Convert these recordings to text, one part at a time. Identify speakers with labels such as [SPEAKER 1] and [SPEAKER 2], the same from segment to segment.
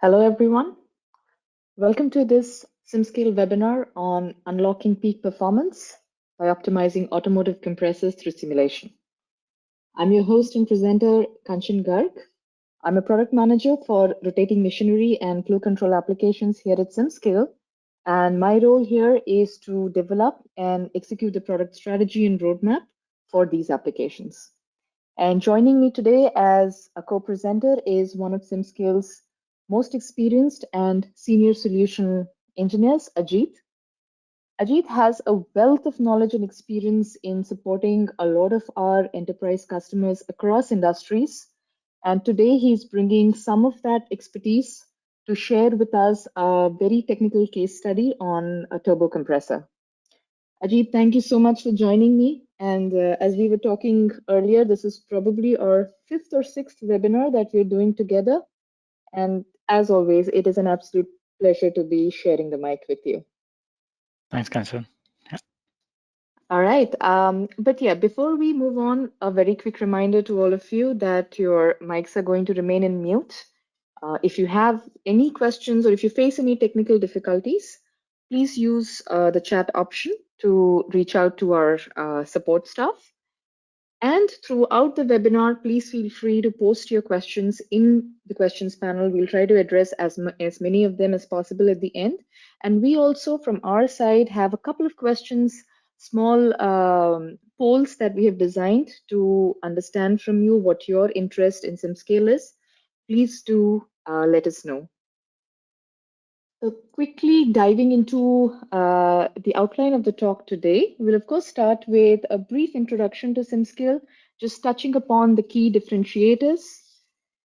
[SPEAKER 1] Hello, everyone. Welcome to this SimScale webinar on unlocking peak performance by optimizing automotive compressors through simulation. I'm your host and presenter, Kanchan Garg. I'm a product manager for rotating machinery and flow control applications here at SimScale. And my role here is to develop and execute the product strategy and roadmap for these applications. And joining me today as a co-presenter is one of SimScale's most experienced and senior solution engineers, Ajit. Ajit has a wealth of knowledge and experience in supporting a lot of our enterprise customers across industries. And today he's bringing some of that expertise to share with us a very technical case study on a turbo compressor. Ajit, thank you so much for joining me. And as we were talking earlier, this is probably our fifth or sixth webinar that we're doing together. And as always, it is an absolute pleasure to be sharing the mic with you.
[SPEAKER 2] Thanks, Kanchan. Yeah.
[SPEAKER 1] All right. But yeah, before we move on, a very quick reminder to all of you that your mics are going to remain in mute. If you have any questions or if you face any technical difficulties, please use the chat option to reach out to our support staff. And throughout the webinar, please feel free to post your questions in the questions panel. We'll try to address as many of them as possible at the end. And we also, from our side, have a couple of questions, small polls that we have designed to understand from you what your interest in SimScale is. Please do let us know. So quickly diving into the outline of the talk today, we'll of course start with a brief introduction to SimScale, just touching upon the key differentiators.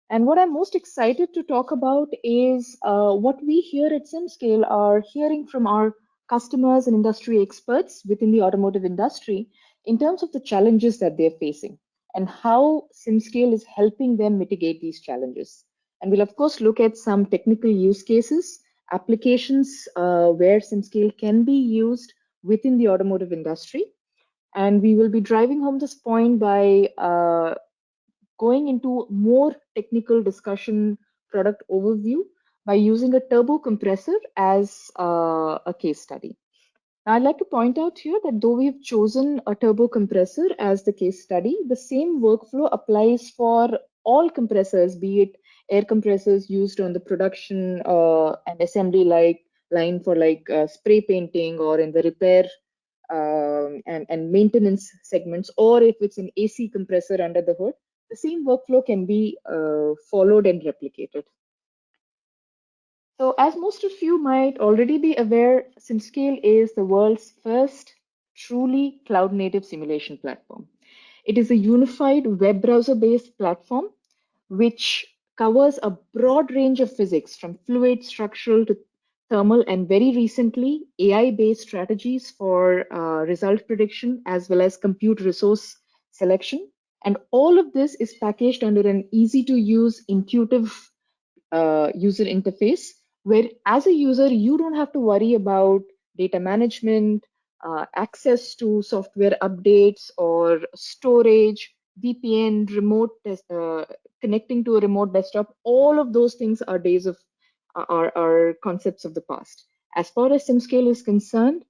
[SPEAKER 1] And what I'm most excited to talk about is what we here at SimScale are hearing from our customers and industry experts within the automotive industry in terms of the challenges that they're facing and how SimScale is helping them mitigate these challenges. And we'll of course look at some technical use cases applications where SimScale can be used within the automotive industry. And we will be driving home this point by going into more technical discussion product overview by using a turbo compressor as a case study. Now, I'd like to point out here that though we've chosen a turbo compressor as the case study, the same workflow applies for all compressors, be it air compressors used on the production and assembly line for spray painting or in the repair and maintenance segments, or if it's an AC compressor under the hood, the same workflow can be followed and replicated. So, as most of you might already be aware, SimScale is the world's first truly cloud native simulation platform. It is a unified web browser based platform which covers a broad range of physics from fluid, structural to thermal, and very recently, AI based strategies for result prediction as well as compute resource selection. And all of this is packaged under an easy to use, intuitive user interface where as a user you don't have to worry about data management, access to software updates or storage, VPN, connecting to a remote desktop. All of those things are days of are concepts of the past. As far as SimScale is concerned,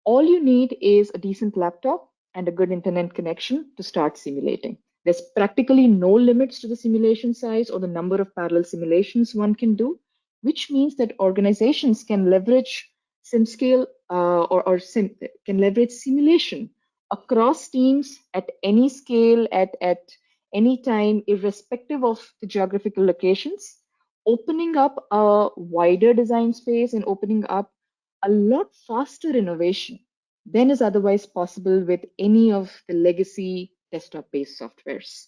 [SPEAKER 1] all you need is a decent laptop and a good internet connection to start simulating. There's practically no limits to the simulation size or the number of parallel simulations one can do, which means that organizations can leverage SimScale can leverage simulation across teams at any scale, at any time, irrespective of the geographical locations, opening up a wider design space and opening up a lot faster innovation than is otherwise possible with any of the legacy desktop-based softwares.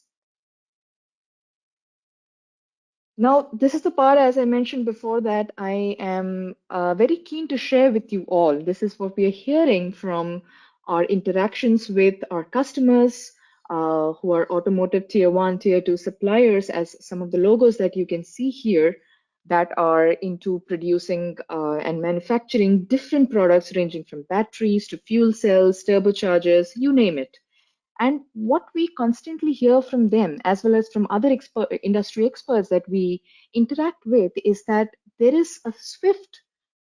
[SPEAKER 1] Now, this is the part, as I mentioned before, that I am very keen to share with you all. This is what we are hearing from our interactions with our customers who are automotive tier 1, tier 2 suppliers, as some of the logos that you can see here that are into producing and manufacturing different products ranging from batteries to fuel cells, turbochargers, you name it. And what we constantly hear from them, as well as from other industry experts that we interact with, is that there is a swift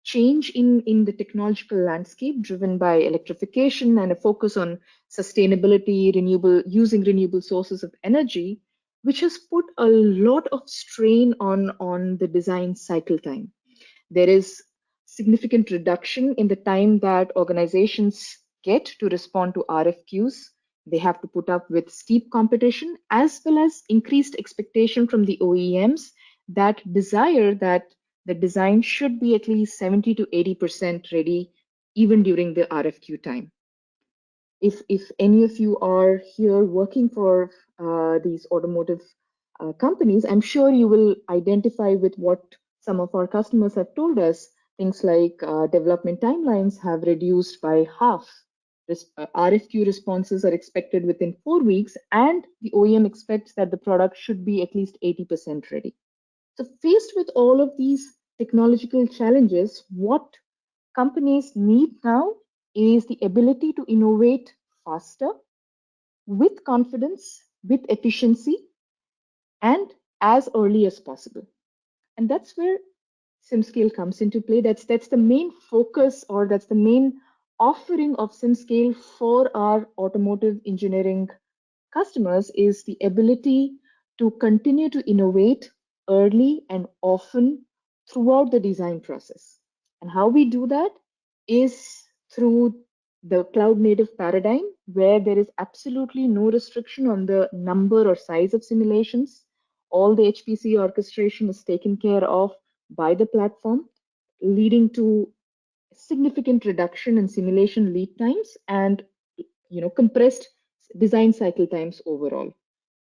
[SPEAKER 1] change in the technological landscape driven by electrification and a focus on sustainability, using renewable sources of energy, which has put a lot of strain on the design cycle time. There is significant reduction in the time that organizations get to respond to RFQs. They have to put up with steep competition as well as increased expectation from the OEMs that desire that the design should be at least 70 to 80% ready even during the RFQ time. If any of you are here working for these automotive companies, I'm sure you will identify with what some of our customers have told us. Things like development timelines have reduced by half. RFQ responses are expected within 4 weeks, and the OEM expects that the product should be at least 80% ready. So, faced with all of these technological challenges, what companies need now is the ability to innovate faster, with confidence, with efficiency, and as early as possible. And that's where SimScale comes into play. That's the main focus, or that's the main offering of SimScale for our automotive engineering customers, is the ability to continue to innovate early and often throughout the design process. And how we do that is through the cloud native paradigm, where there is absolutely no restriction on the number or size of simulations. All the HPC orchestration is taken care of by the platform, leading to significant reduction in simulation lead times and compressed design cycle times overall.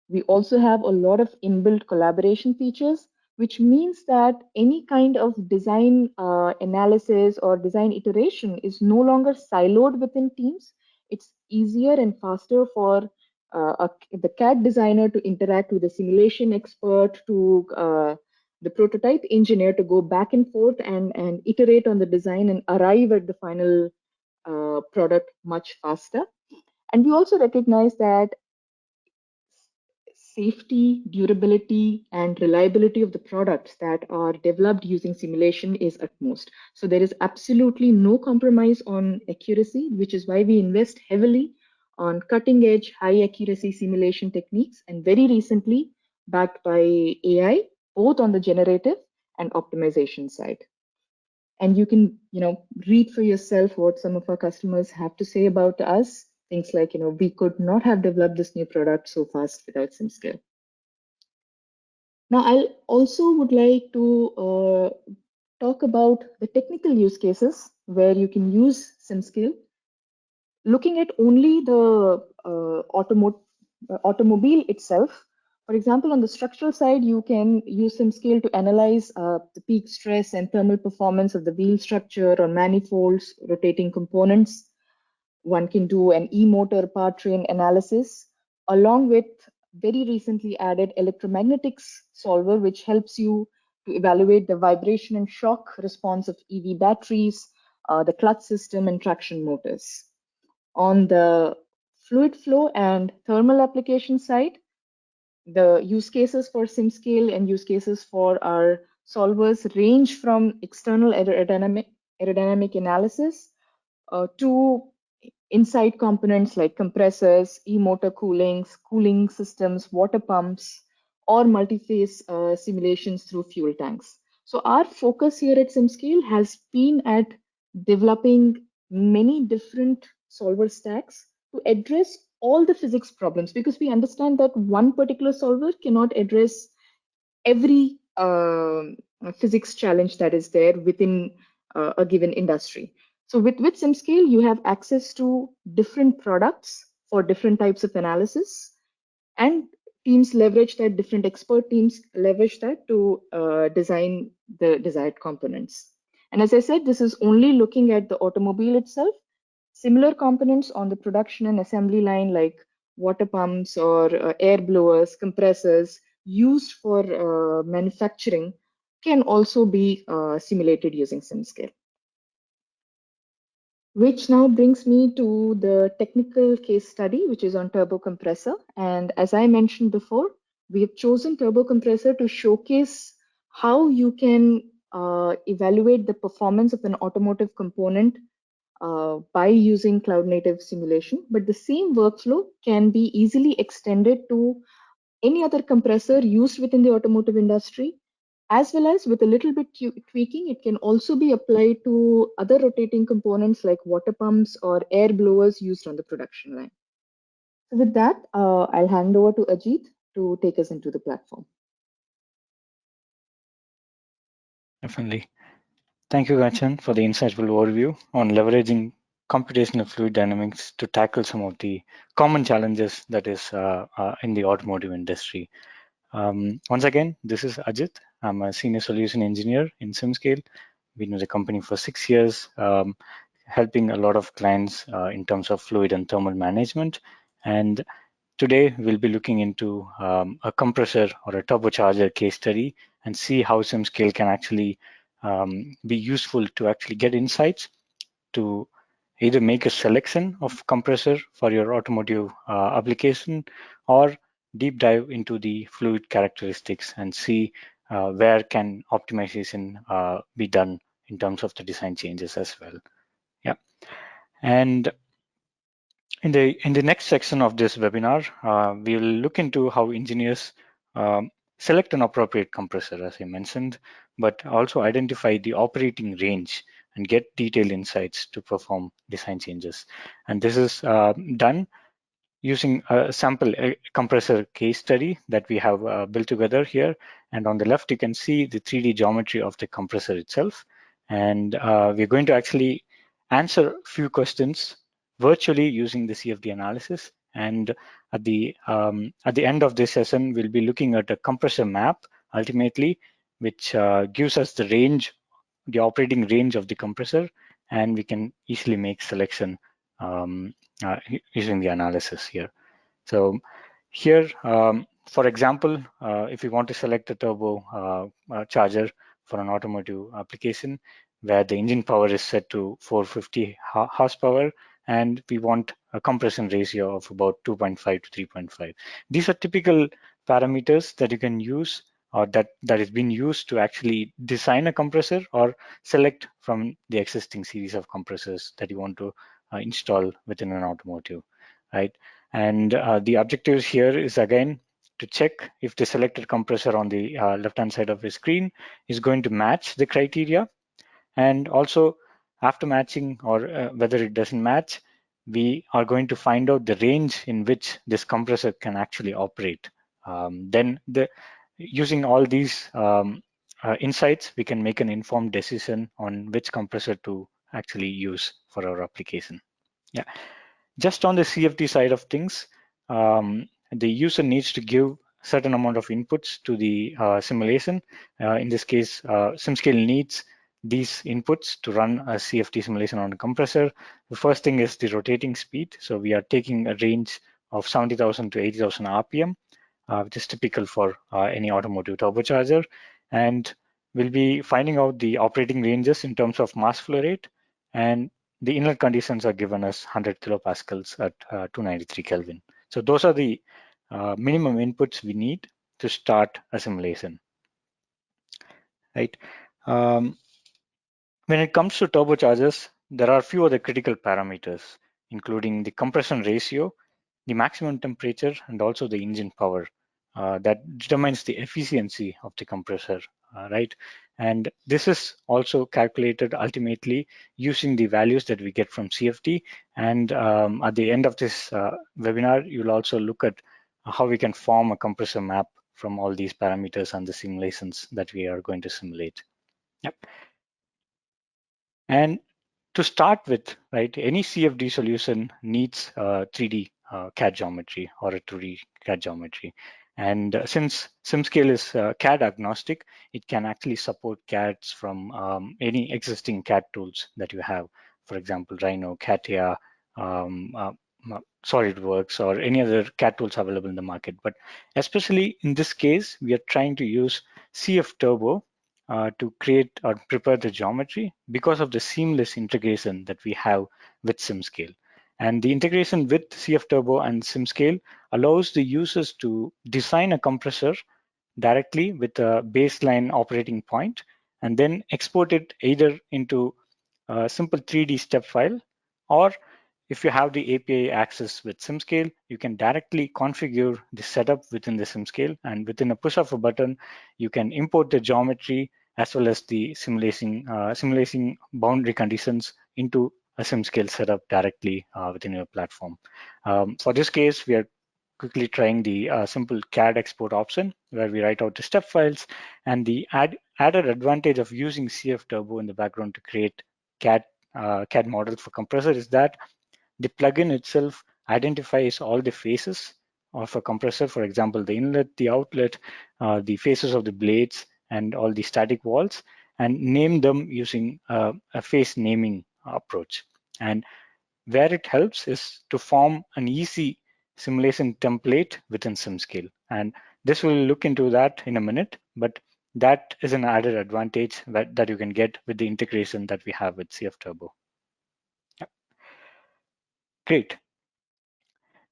[SPEAKER 1] We also have a lot of inbuilt collaboration features, which means that any kind of design analysis or design iteration is no longer siloed within teams. It's easier and faster for the CAD designer to interact with the simulation expert, to the prototype engineer to go back and forth and iterate on the design and arrive at the final product much faster. And we also recognize that safety, durability, and reliability of the products that are developed using simulation is utmost. So there is absolutely no compromise on accuracy, which is why we invest heavily on cutting edge, high accuracy simulation techniques, and very recently backed by AI, both on the generative and optimization side. And you can read for yourself what some of our customers have to say about us. Things like, we could not have developed this new product so fast without SimScale. Now, I also would like to talk about the technical use cases where you can use SimScale. Looking at only the automobile itself, for example, on the structural side, you can use SimScale to analyze the peak stress and thermal performance of the wheel structure or manifolds, rotating components. One can do an e-motor powertrain analysis, along with very recently added electromagnetics solver, which helps you to evaluate the vibration and shock response of EV batteries, the clutch system, and traction motors. On the fluid flow and thermal application side, the use cases for SimScale and use cases for our solvers range from external aerodynamic analysis to inside components like compressors, e-motor coolings, cooling systems, water pumps, or multi-phase simulations through fuel tanks. So our focus here at SimScale has been at developing many different solver stacks to address all the physics problems, because we understand that one particular solver cannot address every physics challenge that is there within a given industry. So with SimScale, you have access to different products for different types of analysis, and teams leverage that, different expert teams leverage that to design the desired components. And as I said, this is only looking at the automobile itself. Similar components on the production and assembly line, like water pumps or air blowers, compressors used for manufacturing, can also be simulated using SimScale. Which now brings me to the technical case study, which is on turbo compressor. And as I mentioned before, we have chosen turbo compressor to showcase how you can evaluate the performance of an automotive component by using cloud native simulation. But the same workflow can be easily extended to any other compressor used within the automotive industry, as well as with a little bit tweaking, it can also be applied to other rotating components like water pumps or air blowers used on the production line. So with that, I'll hand over to Ajit to take us into the platform.
[SPEAKER 2] Definitely. Thank you, Ganchan, for the insightful overview on leveraging computational fluid dynamics to tackle some of the common challenges that is in the automotive industry. Once again, this is Ajit. I'm a senior solution engineer in SimScale. Been with the company for 6 years, helping a lot of clients in terms of fluid and thermal management. And today we'll be looking into a compressor or a turbocharger case study and see how SimScale can actually be useful to actually get insights to either make a selection of compressor for your automotive application or deep dive into the fluid characteristics and see where can optimization be done in terms of the design changes as well. Yeah, and in the next section of this webinar, we will look into how engineers select an appropriate compressor, as I mentioned, but also identify the operating range and get detailed insights to perform design changes. And this is done using a sample compressor case study that we have built together here. And on the left, you can see the 3D geometry of the compressor itself. And we're going to actually answer a few questions virtually using the CFD analysis. And at the end of this session, we'll be looking at a compressor map ultimately, which gives us the range, the operating range of the compressor, and we can easily make selection um, using the analysis here. So here, for example, if you want to select a turbo charger for an automotive application where the engine power is set to 450 horsepower and we want a compression ratio of about 2.5 to 3.5. These are typical parameters that you can use or that is being used to actually design a compressor or select from the existing series of compressors that you want to install within an automotive, right? And the objectives here is again to check if the selected compressor on the left-hand side of the screen is going to match the criteria. And also after matching or whether it doesn't match, we are going to find out the range in which this compressor can actually operate. Then using all these insights, we can make an informed decision on which compressor to actually use for our application. Yeah. Just on the CFD side of things, the user needs to give certain amount of inputs to the simulation. In this case, SimScale needs these inputs to run a CFD simulation on a compressor. The first thing is the rotating speed. So we are taking a range of 70,000 to 80,000 RPM, which is typical for any automotive turbocharger. And we'll be finding out the operating ranges in terms of mass flow rate, and the inlet conditions are given as 100 kilopascals at 293 Kelvin. So those are the minimum inputs we need to start a simulation, right? Um, when it comes to turbochargers, there are a few other critical parameters, including the compression ratio, the maximum temperature, and also the engine power that determines the efficiency of the compressor, right? And this is also calculated ultimately using the values that we get from CFD. And at the end of this webinar, you'll also look at how we can form a compressor map from all these parameters and the simulations that we are going to simulate. Yep. And to start with, right, any CFD solution needs 3D CAD geometry or a 2D CAD geometry. And since SimScale is CAD agnostic, it can actually support CADs from any existing CAD tools that you have. For example, Rhino, CATIA, SolidWorks, or any other CAD tools available in the market. But especially in this case, we are trying to use CF Turbo to create or prepare the geometry because of the seamless integration that we have with SimScale. And the integration with CF Turbo and SimScale allows the users to design a compressor directly with a baseline operating point and then export it either into a simple 3D step file, or if you have the API access with SimScale, you can directly configure the setup within the SimScale, and within a push of a button, you can import the geometry as well as the simulating boundary conditions into a SimScale setup directly within your platform. For this case, we are quickly trying the simple CAD export option where we write out the step files, and the added advantage of using CF Turbo in the background to create CAD models for compressor is that the plugin itself identifies all the faces of a compressor, for example, the inlet, the outlet, the faces of the blades, and all the static walls, and name them using a face naming approach. And where it helps is to form an easy simulation template within SimScale. And this will look into that in a minute, but that is an added advantage that you can get with the integration that we have with CF Turbo. Yep. Great.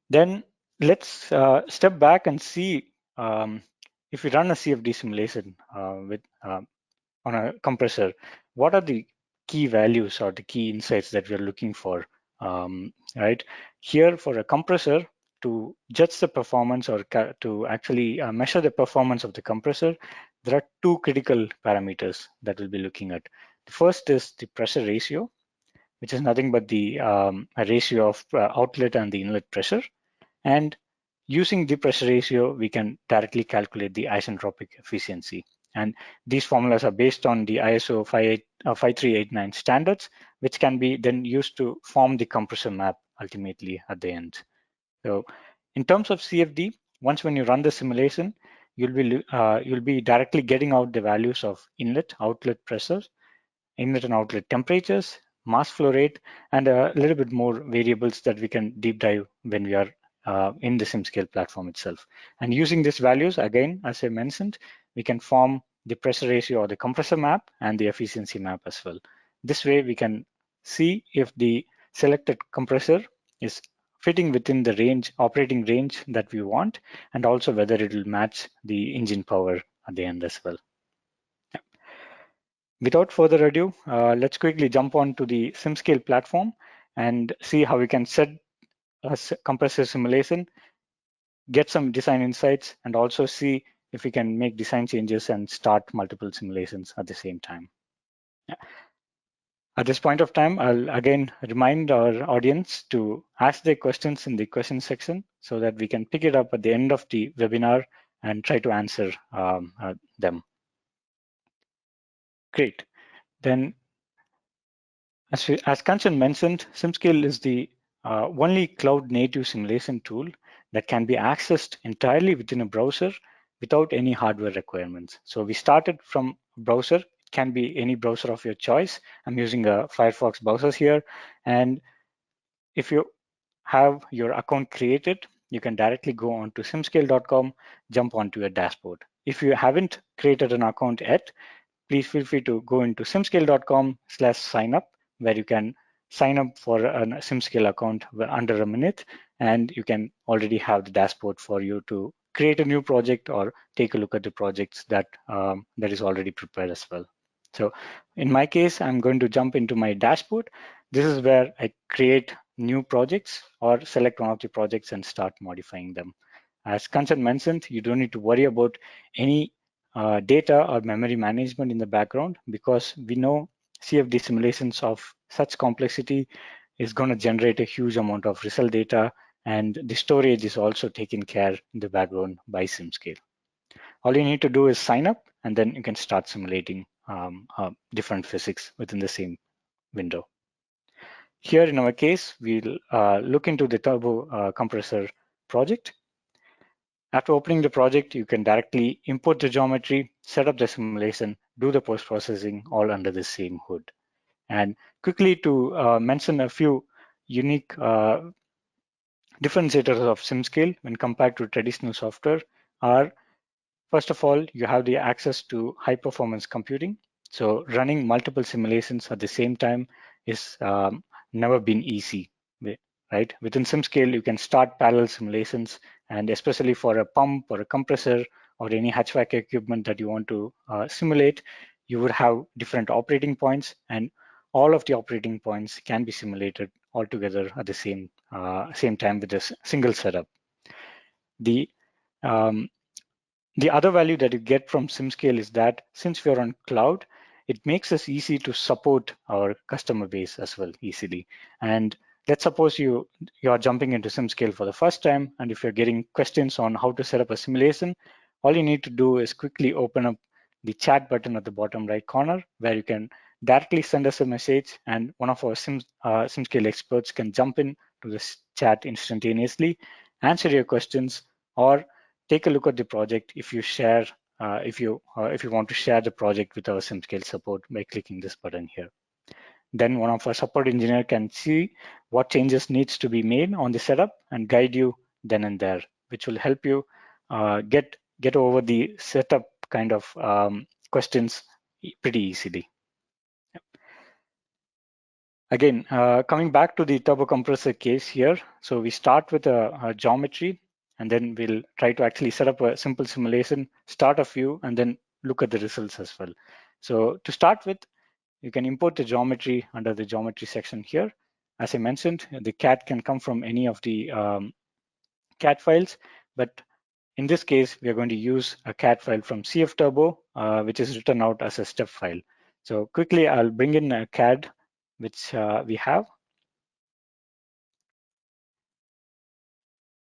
[SPEAKER 2] Then let's step back and see if we run a CFD simulation with on a compressor, what are the key values or the key insights that we're looking for, right? Here for a compressor, to judge the performance or to actually measure the performance of the compressor, there are two critical parameters that we'll be looking at. The first is the pressure ratio, which is nothing but the ratio of outlet and the inlet pressure. And using the pressure ratio, we can directly calculate the isentropic efficiency. And these formulas are based on the ISO 5389 standards, which can be then used to form the compressor map ultimately at the end. So in terms of CFD, once when you run the simulation, you'll be directly getting out the values of inlet, outlet pressures, inlet and outlet temperatures, mass flow rate, and a little bit more variables that we can deep dive when we are in the SimScale platform itself. And using these values, again, as I mentioned, we can form the pressure ratio or the compressor map and the efficiency map as well. This way, we can see if the selected compressor is fitting within the operating range that we want, and also whether it will match the engine power at the end as well. Without further ado, let's quickly jump on to the SimScale platform and see how we can set a compressor simulation, get some design insights, and also see if we can make design changes and start multiple simulations at the same time. Yeah. At this point of time, I'll again remind our audience to ask their questions in the question section so that we can pick it up at the end of the webinar and try to answer them. Great. Then as Kanchan mentioned, SimScale is the only cloud-native simulation tool that can be accessed entirely within a browser without any hardware requirements. So we started from a browser. It can be any browser of your choice. I'm using a Firefox browser here. And if you have your account created, you can directly go on to simscale.com, jump onto your dashboard. If you haven't created an account yet, please feel free to go into simscale.com/sign up, where you can sign up for a SimScale account under a minute, and you can already have the dashboard for you to create a new project or take a look at the projects that is already prepared as well. So in my case, I'm going to jump into my dashboard. This is where I create new projects or select one of the projects and start modifying them. As Kanchan mentioned, you don't need to worry about any data or memory management in the background, because we know CFD simulations of such complexity is going to generate a huge amount of result data, and the storage is also taken care in the background by SimScale. All you need to do is sign up, and then you can start simulating different physics within the same window. Here in our case, we'll look into the turbo compressor project. After opening the project, you can directly import the geometry, set up the simulation, do the post-processing all under the same hood. And quickly to mention a few unique differentiators of SimScale when compared to traditional software are, first of all, you have the access to high performance computing. So running multiple simulations at the same time is never been easy, right? Within SimScale, you can start parallel simulations, and especially for a pump or a compressor or any HVAC equipment that you want to simulate, you would have different operating points, and all of the operating points can be simulated all together at the same time with a single setup. The um, the other value that you get from SimScale is that since we're on cloud, it makes us easy to support our customer base as well easily. And let's suppose you are jumping into SimScale for the first time, and if you're getting questions on how to set up a simulation, all you need to do is quickly open up the chat button at the bottom right corner, where you can directly send us a message, and one of our SimScale experts can jump in to this chat instantaneously, answer your questions, or take a look at the project if you share if you want to share the project with our SimScale support by clicking this button here. Then one of our support engineer can see what changes needs to be made on the setup and guide you then and there, which will help you get over the setup kind of questions pretty easily. Again, coming back to the turbo compressor case here, so we start with a geometry, and then we'll try to actually set up a simple simulation, start a few, and then look at the results as well. So to start with, you can import the geometry under the geometry section here. As I mentioned, the CAD can come from any of the CAD files, but in this case, we are going to use a CAD file from CF Turbo, which is written out as a step file. So quickly, I'll bring in a CAD, which we have,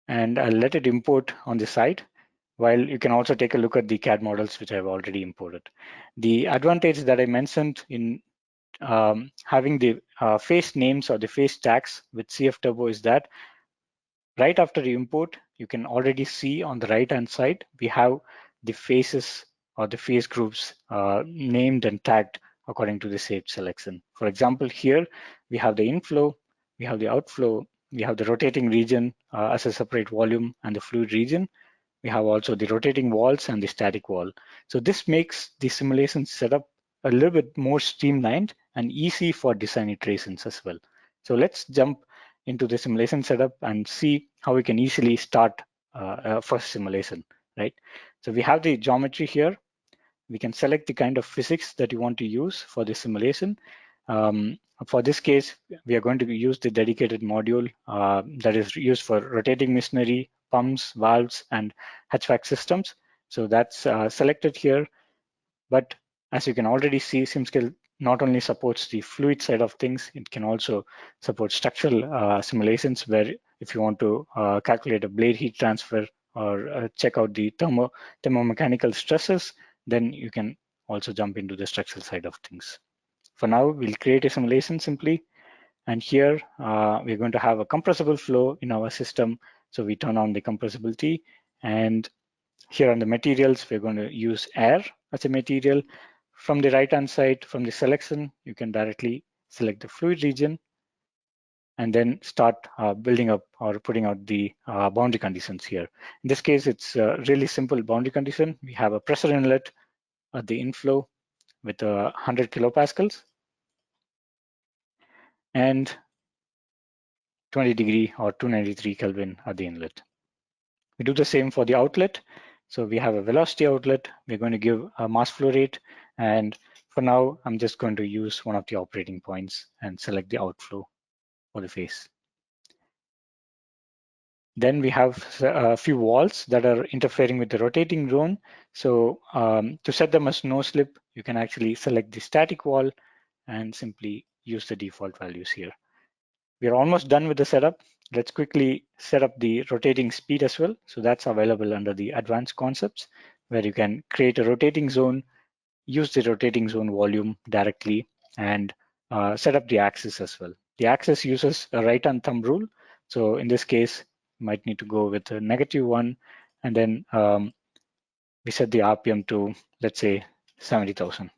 [SPEAKER 2] and I'll let it import on the side, while you can also take a look at the CAD models which I've already imported. The advantage that I mentioned in having the face names or the face tags with CF Turbo is that right after the import, you can already see on the right-hand side, we have the faces or the face groups named and tagged according to the saved selection. For example, here we have the inflow, we have the outflow, we have the rotating region as a separate volume and the fluid region. We have also the rotating walls and the static wall. So this makes the simulation setup a little bit more streamlined and easy for design iterations as well. So let's jump into the simulation setup and see how we can easily start a first simulation, right? So we have the geometry here. We can select the kind of physics that you want to use for the simulation. For this case, we are going to use the dedicated module that is used for rotating machinery, pumps, valves, and HVAC systems. So that's selected here. But as you can already see, SimScale not only supports the fluid side of things, it can also support structural simulations where if you want to calculate a blade heat transfer or check out the thermomechanical stresses, then you can also jump into the structural side of things. For now, we'll create a simulation simply. And here we're going to have a compressible flow in our system. So we turn on the compressibility, and here on the materials, we're going to use air as a material. From the right-hand side, from the selection, you can directly select the fluid region and then start building up or putting out the boundary conditions here. In this case, it's a really simple boundary condition. We have a pressure inlet at the inflow with 100 kilopascals and 20 degree or 293 Kelvin at the inlet. We do the same for the outlet. So we have a velocity outlet. We're going to give a mass flow rate. And for now, I'm just going to use one of the operating points and select the outflow for the phase. Then we have a few walls that are interfering with the rotating zone. So to set them as no slip, you can actually select the static wall and simply use the default values here. We're almost done with the setup. Let's quickly set up the rotating speed as well. So that's available under the advanced concepts, where you can create a rotating zone, use the rotating zone volume directly, and set up the axis as well. The axis uses a right hand thumb rule. So in this case, you might need to go with a -1, and then we set the RPM to, let's say, 70,000.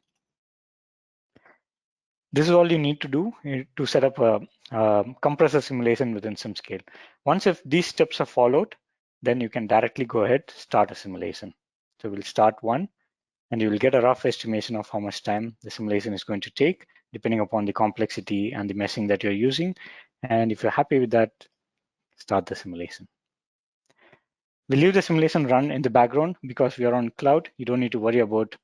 [SPEAKER 2] This is all you need to do to set up a compressor simulation within SimScale. Once if these steps are followed, then you can directly go ahead, start a simulation. So we'll start one. and you will get a rough estimation of how much time the simulation is going to take, depending upon the complexity and the meshing that you're using. And if you're happy with that, start the simulation. We leave the simulation run in the background because we are on cloud. You don't need to worry about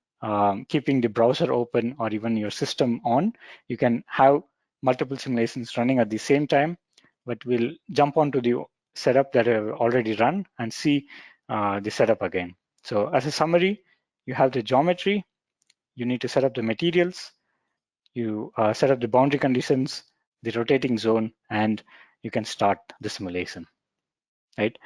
[SPEAKER 2] keeping the browser open or even your system on. You can have multiple simulations running at the same time, but we'll jump onto the setup that I've already run and see the setup again. So as a summary, you have the geometry, you need to set up the materials, you set up the boundary conditions, the rotating zone, and you can start the simulation, right?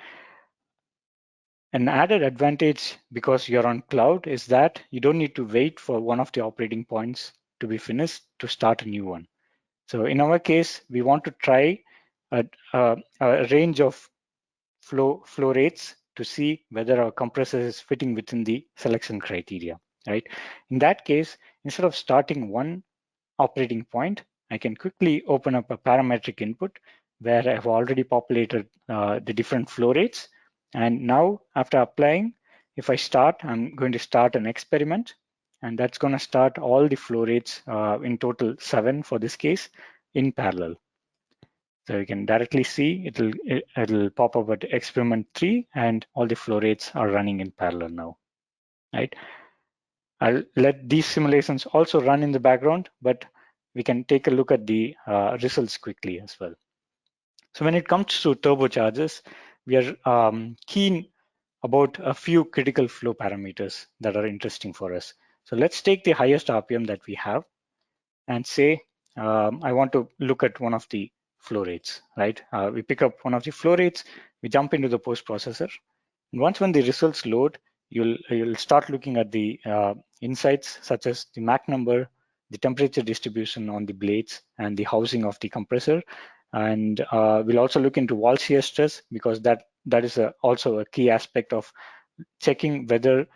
[SPEAKER 2] An added advantage because you're on cloud is that you don't need to wait for one of the operating points to be finished to start a new one. So in our case, we want to try a range of flow rates to see whether our compressor is fitting within the selection criteria, right? In that case, instead of starting one operating point, I can quickly open up a parametric input where I've already populated the different flow rates. And now after applying, if I start, I'm going to start an experiment, and that's going to start all the flow rates in total 7 for this case in parallel. So you can directly see it'll pop up at experiment 3, and all the flow rates are running in parallel now, right? I'll let these simulations also run in the background, but we can take a look at the results quickly as well. So when it comes to turbochargers, we are keen about a few critical flow parameters that are interesting for us. So let's take the highest RPM that we have and say, I want to look at one of the flow rates, right? We pick up one of the flow rates, we jump into the post processor, and once when the results load, you'll start looking at the insights such as the Mach number, the temperature distribution on the blades, and the housing of the compressor. And we'll also look into wall shear stress because that is also a key aspect of checking whether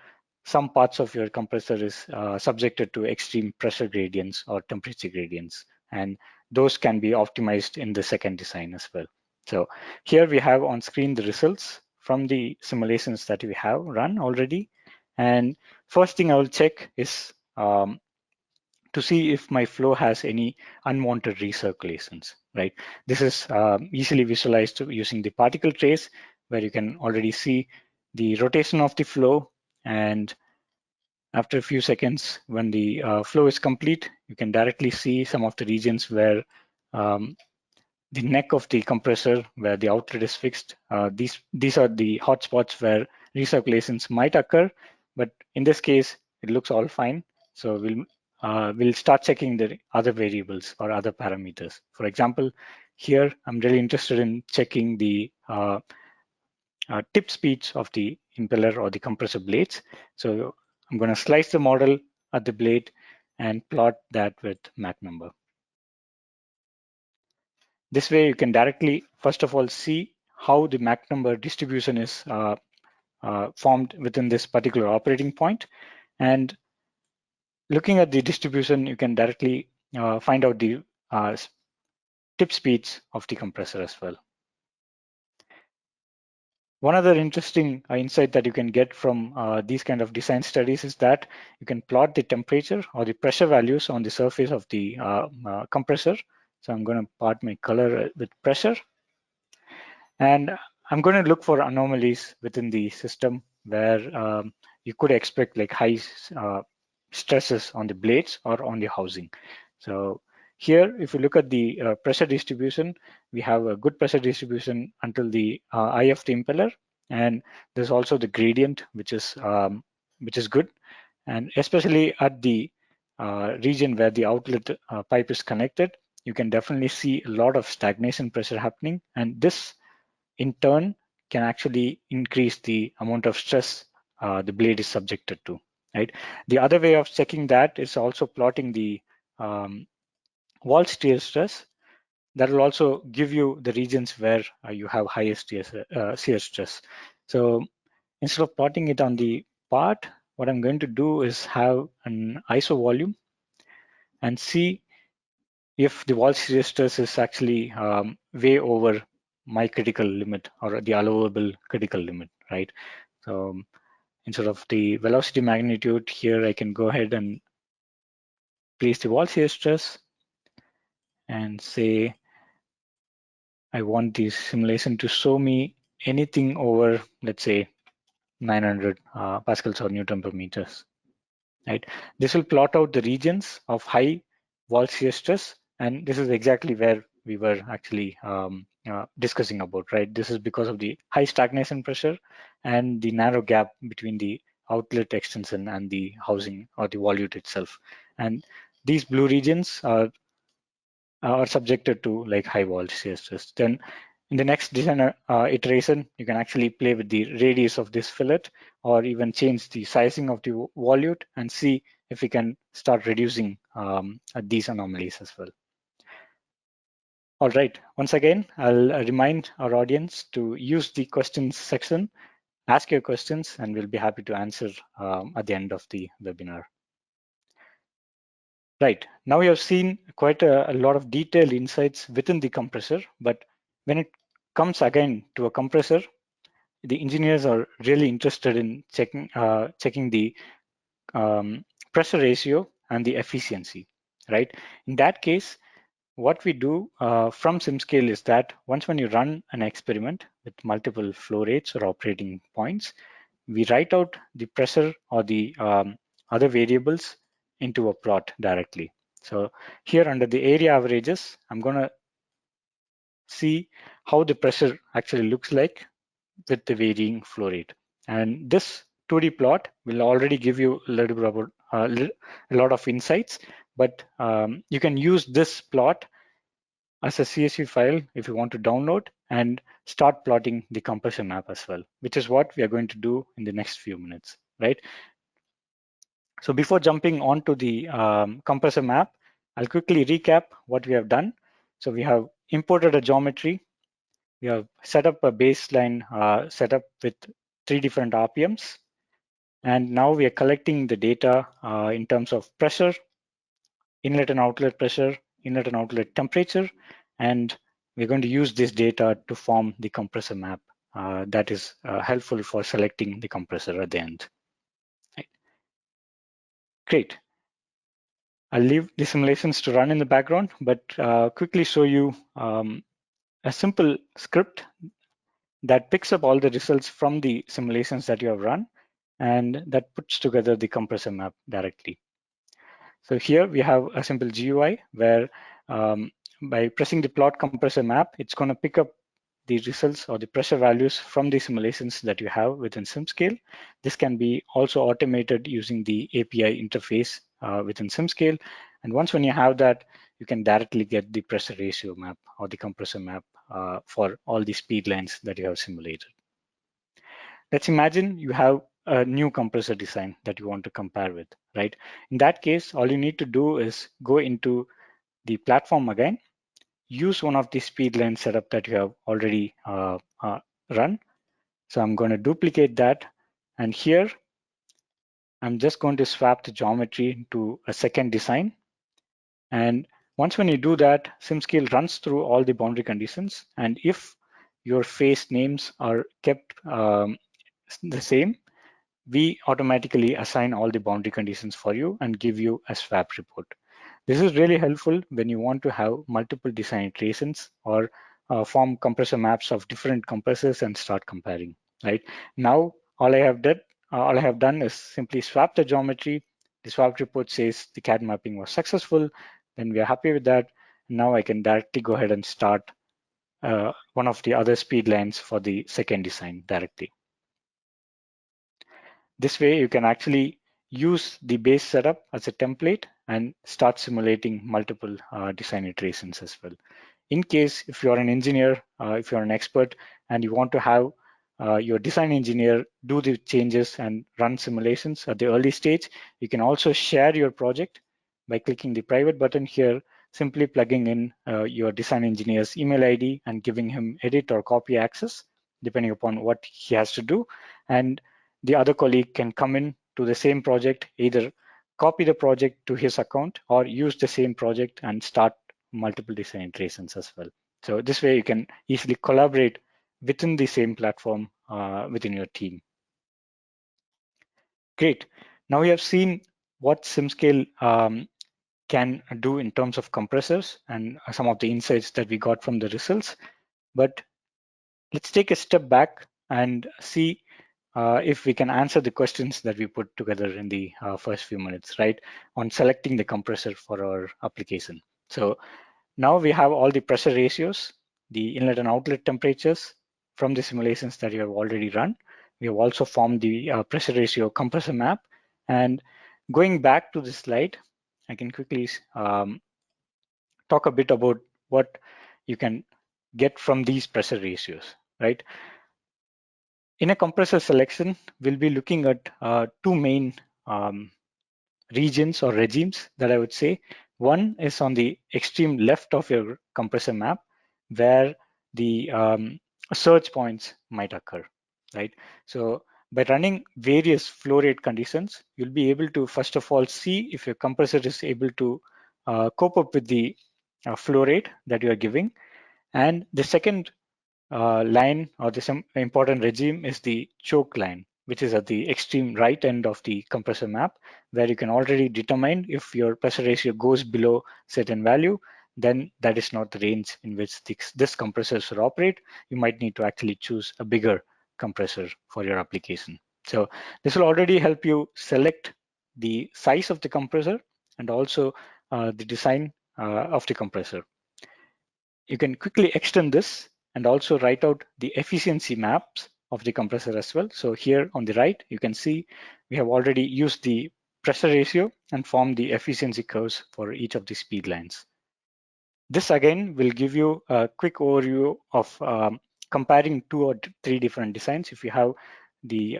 [SPEAKER 2] some parts of your compressor is subjected to extreme pressure gradients or temperature gradients, and those can be optimized in the second design as well. So here we have on screen the results from the simulations that we have run already. And first thing I will check is to see if my flow has any unwanted recirculations, right? This is easily visualized using the particle trace, where you can already see the rotation of the flow. And after a few seconds, when the flow is complete, you can directly see some of the regions where um, the neck of the compressor, where the outlet is fixed. These are the hotspots where recirculations might occur, but in this case, it looks all fine. So we'll start checking the other variables or other parameters. For example, here I'm really interested in checking the tip speeds of the impeller or the compressor blades. So I'm going to slice the model at the blade and plot that with Mach number. This way you can directly, first of all, see how the Mach number distribution is formed within this particular operating point. And looking at the distribution, you can directly find out the tip speeds of the compressor as well. One other interesting insight that you can get from these kind of design studies is that you can plot the temperature or the pressure values on the surface of the compressor. So I'm going to plot my color with pressure. And I'm going to look for anomalies within the system where you could expect like high stresses on the blades or on the housing. So here, if you look at the pressure distribution, we have a good pressure distribution until the eye of the impeller, and there's also the gradient, which is good, and especially at the region where the outlet pipe is connected, you can definitely see a lot of stagnation pressure happening, and this in turn can actually increase the amount of stress the blade is subjected to, right? The other way of checking that is also plotting the wall shear stress. That will also give you the regions where you have highest shear stress. So instead of plotting it on the part, what I'm going to do is have an ISO volume and see if the wall shear stress is actually way over my critical limit or the allowable critical limit, right? So instead of the velocity magnitude, here I can go ahead and place the wall shear stress and say I want the simulation to show me anything over, let's say, 900 pascals or Newton per meters. Right? This will plot out the regions of high wall shear stress, and this is exactly where we were actually discussing about, right? This is because of the high stagnation pressure and the narrow gap between the outlet extension and the housing or the volute itself. And these blue regions are subjected to like high wall shear stress. Then in the next design iteration, you can actually play with the radius of this fillet or even change the sizing of the volute and see if we can start reducing these anomalies as well. All right, once again, I'll remind our audience to use the questions section, ask your questions, and we'll be happy to answer at the end of the webinar. Right, now we have seen quite a lot of detailed insights within the compressor, but when it comes again to a compressor, the engineers are really interested in checking the pressure ratio and the efficiency, right? In that case, what we do from SimScale is that once when you run an experiment with multiple flow rates or operating points, we write out the pressure or the other variables into a plot directly. So here under the area averages, I'm going to see how the pressure actually looks like with the varying flow rate. And this 2D plot will already give you a little bit about a lot of insights, but you can use this plot as a CSV file if you want to download and start plotting the compressor map as well, which is what we are going to do in the next few minutes, right? So before jumping onto the compressor map, I'll quickly recap what we have done. So we have imported a geometry. We have set up a baseline setup with 3 different RPMs. And now we are collecting the data in terms of pressure, inlet and outlet pressure, inlet and outlet temperature, and we're going to use this data to form the compressor map that is helpful for selecting the compressor at the end. Right. Great. I'll leave the simulations to run in the background, but quickly show you a simple script that picks up all the results from the simulations that you have run and that puts together the compressor map directly. So here we have a simple GUI where by pressing the plot compressor map, it's going to pick up the results or the pressure values from the simulations that you have within SimScale. This can be also automated using the API interface within SimScale. And once when you have that, you can directly get the pressure ratio map or the compressor map for all the speed lines that you have simulated. Let's imagine you have a new compressor design that you want to compare with, right? In that case, all you need to do is go into the platform again, use one of the speed line setup that you have already run. So I'm going to duplicate that. And here, I'm just going to swap the geometry to a second design. And once when you do that, SimScale runs through all the boundary conditions. And if your phase names are kept the same, we automatically assign all the boundary conditions for you and give you a swap report. This is really helpful when you want to have multiple design iterations or form compressor maps of different compressors and start comparing, right? Now, all I have done is simply swap the geometry. The swap report says the CAD mapping was successful. Then we are happy with that. Now I can directly go ahead and start one of the other speed lines for the second design directly. This way, you can actually use the base setup as a template and start simulating multiple design iterations as well. In case if you're an engineer, if you're an expert, and you want to have your design engineer do the changes and run simulations at the early stage, you can also share your project by clicking the private button here, simply plugging in your design engineer's email ID and giving him edit or copy access, depending upon what he has to do. And the other colleague can come in to the same project, either copy the project to his account or use the same project and start multiple design iterations as well. So this way you can easily collaborate within the same platform within your team. Great. Now we have seen what SimScale can do in terms of compressors and some of the insights that we got from the results. But let's take a step back and see if we can answer the questions that we put together in the first few minutes, right, on selecting the compressor for our application. So now we have all the pressure ratios, the inlet and outlet temperatures from the simulations that you have already run. We have also formed the pressure ratio compressor map. And going back to the slide, I can quickly talk a bit about what you can get from these pressure ratios, right? In a compressor selection, we'll be looking at two main um, regions or regimes that I would say. One is on the extreme left of your compressor map, where the surge points might occur, right? So by running various flow rate conditions, you'll be able to first of all see if your compressor is able to cope up with the flow rate that you are giving. And the second line or the some important regime is the choke line, which is at the extreme right end of the compressor map, where you can already determine if your pressure ratio goes below certain value, then that is not the range in which this compressor should operate. You might need to actually choose a bigger compressor for your application. So this will already help you select the size of the compressor and also the design of the compressor. You can quickly extend this and also write out the efficiency maps of the compressor as well. So here on the right, you can see we have already used the pressure ratio and formed the efficiency curves for each of the speed lines. This again will give you a quick overview of comparing two or three different designs. If you have the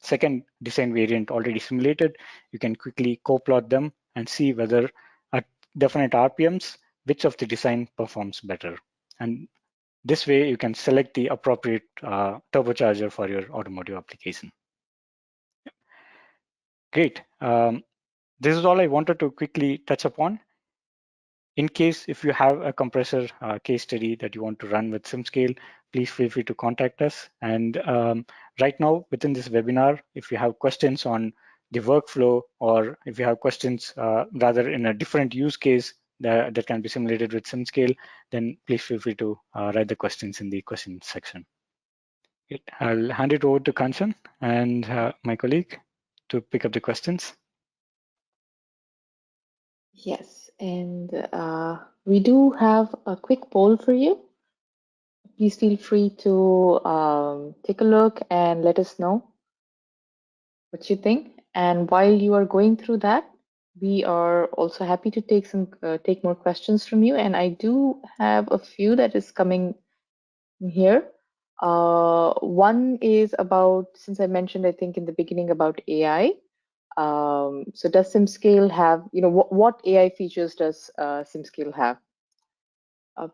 [SPEAKER 2] second design variant already simulated, you can quickly co-plot them and see whether at definite RPMs, which of the design performs better. And this way you can select the appropriate turbocharger for your automotive application. Great. This is all I wanted to quickly touch upon. In case if you have a compressor case study that you want to run with SimScale, please feel free to contact us. And right now within this webinar, if you have questions on the workflow, or if you have questions rather in a different use case that can be simulated with SimScale, then please feel free to write the questions in the question section. I'll hand it over to Kanchan and my colleague to pick up the questions.
[SPEAKER 1] Yes, and we do have a quick poll for you. Please feel free to take a look and let us know what you think. And while you are going through that, we are also happy to take more questions from you. And I do have a few that is coming here. One is about, since I mentioned, I think in the beginning about AI. So does SimScale have, what AI features does SimScale have? Uh,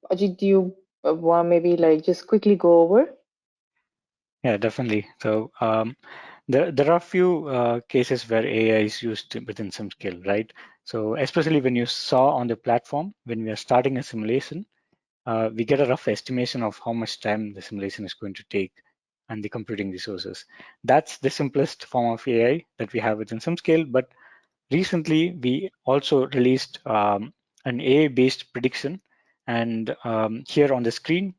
[SPEAKER 1] Ajit, do you want maybe like just quickly go over?
[SPEAKER 2] Yeah, definitely. So there are a few cases where AI is used within SimScale, right? So especially when you saw on the platform, when we are starting a simulation, we get a rough estimation of how much time the simulation is going to take and the computing resources. That's the simplest form of AI that we have within SimScale. But recently, we also released an AI-based prediction. And here on the screen,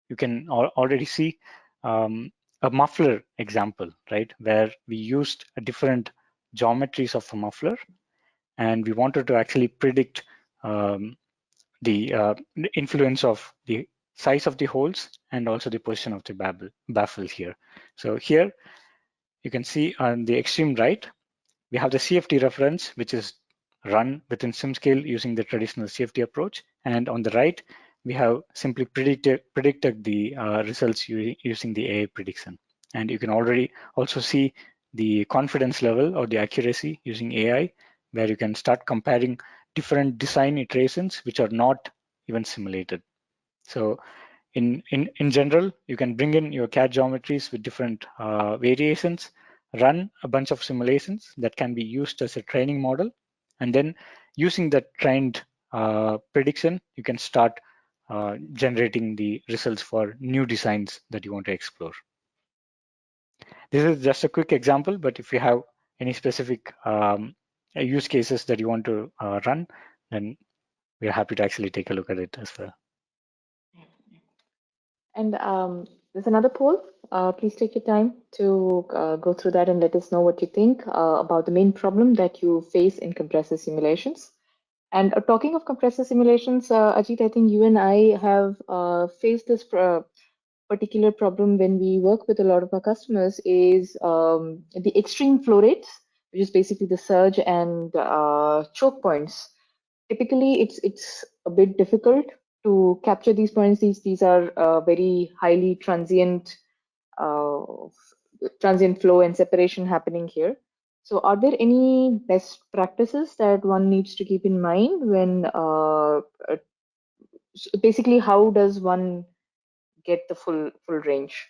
[SPEAKER 2] you can already see um, a muffler example, right? Where we used a different geometries of a muffler, and we wanted to actually predict the influence of the size of the holes and also the position of the baffle here. So here you can see on the extreme right, we have the CFD reference, which is run within SimScale using the traditional CFD approach. And on the right, we have simply predicted the results using the AI prediction. And you can already also see the confidence level or the accuracy using AI, where you can start comparing different design iterations which are not even simulated. So in general, you can bring in your CAD geometries with different variations, run a bunch of simulations that can be used as a training model, and then using the trained prediction, you can start generating the results for new designs that you want to explore. This is just a quick example, but if you have any specific use cases that you want to run, then we are happy to actually take a look at it as well.
[SPEAKER 1] And there's another poll. Please take your time to go through that and let us know what you think about the main problem that you face in compressor simulations. And talking of compressor simulations, Ajit, I think you and I have faced this particular problem when we work with a lot of our customers is the extreme flow rates, which is basically the surge and choke points. Typically, it's a bit difficult to capture these points. These are very highly uh, transient flow and separation happening here. So, are there any best practices that one needs to keep in mind when basically how does one get the full range?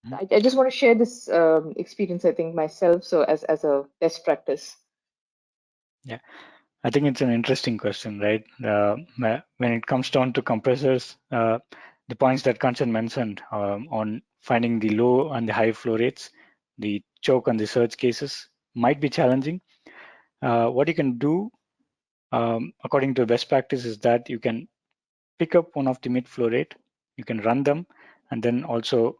[SPEAKER 2] Mhm.
[SPEAKER 1] I just want to share this experience, I think, myself. So, as a best practice.
[SPEAKER 2] Yeah, I think it's an interesting question, right? When it comes down to compressors, the points that Kanchan mentioned on finding the low and the high flow rates, the choke and the surge cases might be challenging. What you can do, according to best practice, is that you can pick up one of the mid flow rate, you can run them, and then also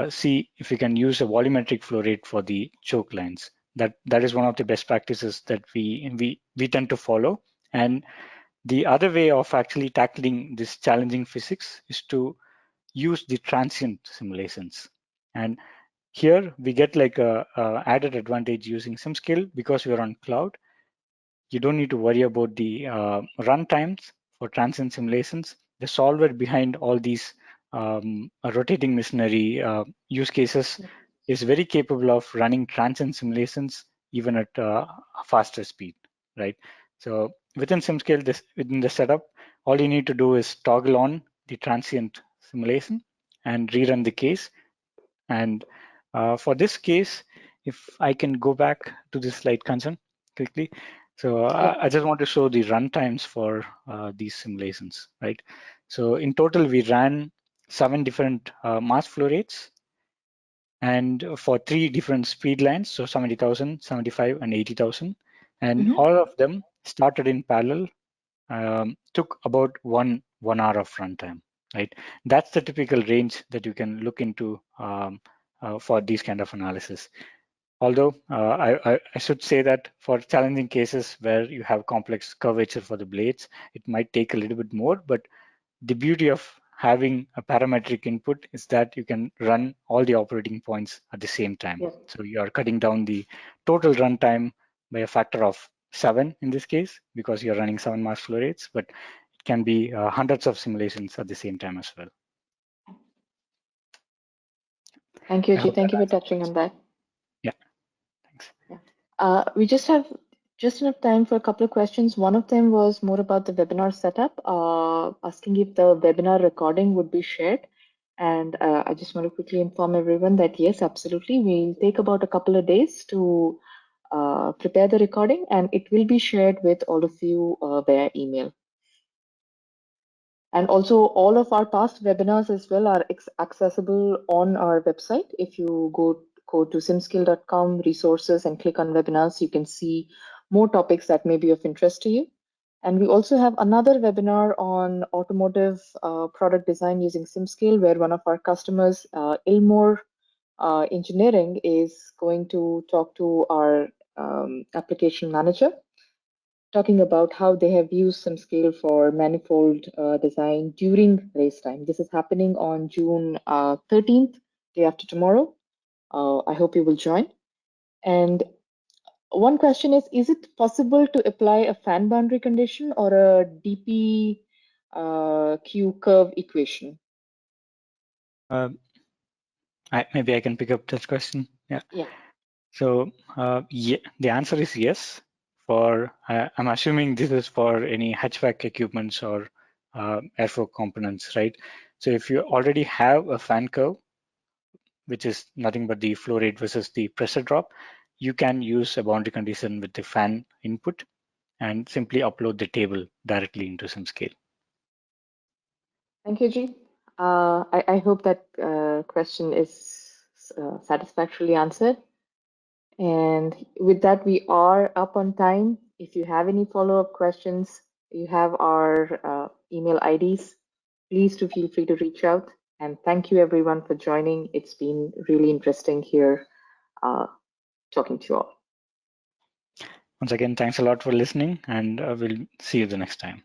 [SPEAKER 2] see if you can use a volumetric flow rate for the choke lines. That is one of the best practices that we tend to follow. And the other way of actually tackling this challenging physics is to use the transient simulations. And here we get like a added advantage using SimScale because we're on cloud. You don't need to worry about the run times for transient simulations. The solver behind all these rotating machinery use cases is very capable of running transient simulations even at a faster speed, right? So within SimScale, within the setup, all you need to do is toggle on the transient simulation and rerun the case. And for this case, if I can go back to this slide concern quickly. So
[SPEAKER 1] Yeah.
[SPEAKER 2] I just want to show the runtimes for these simulations, right? So in total, we ran 7 different mass flow rates and for 3 different speed lines, so 70,000, 75, and 80,000. And
[SPEAKER 1] Hmm.
[SPEAKER 2] all of them started in parallel, took about one hour of runtime, right? That's the typical range that you can look into for these kind of analysis. Although I should say that for challenging cases where you have complex curvature for the blades, it might take a little bit more, but the beauty of having a parametric input is that you can run all the operating points at the same time.
[SPEAKER 1] Yeah.
[SPEAKER 2] So you are cutting down the total runtime by a factor of 7 in this case because you're running 7 mass flow rates, but it can be hundreds of simulations at the same time as well.
[SPEAKER 1] Thank you,
[SPEAKER 2] I
[SPEAKER 1] Ajit.
[SPEAKER 2] hope that
[SPEAKER 1] Thank you for
[SPEAKER 2] answers the
[SPEAKER 1] touching on
[SPEAKER 2] question.
[SPEAKER 1] that.
[SPEAKER 2] Yeah, thanks.
[SPEAKER 1] Yeah. We just have just enough time for a couple of questions. One of them was more about the webinar setup, asking if the webinar recording would be shared. And I just want to quickly inform everyone that yes, absolutely. We'll take about a couple of days to prepare the recording, and it will be shared with all of you via email. And also, all of our past webinars as well are accessible on our website. If you go to simscale.com resources and click on webinars, you can see more topics that may be of interest to you. And we also have another webinar on automotive product design using SimScale, where one of our customers, Ilmore Engineering, is going to talk to our application manager, talking about how they have used SimScale for manifold design during race time. This is happening on June 13th, day after tomorrow. I hope you will join. And one question is it possible to apply a fan boundary condition or a DP Q curve equation?
[SPEAKER 2] Uh, Maybe I can pick up that question. Yeah.
[SPEAKER 1] Yeah.
[SPEAKER 2] So yeah, the answer is yes. For I'm assuming this is for any hatchback equipments or airflow components, right? So if you already have a fan curve, which is nothing but the flow rate versus the pressure drop, you can use a boundary condition with the fan input and simply upload the table directly into SimScale.
[SPEAKER 1] Thank you, G. I hope that question is satisfactorily answered. And with that, we are up on time. If you have any follow-up questions, you have our email IDs. Please do feel free to reach out. And thank you everyone for joining. It's been really interesting here talking to you all.
[SPEAKER 2] Once again, thanks a lot for listening, and we'll see you the next time.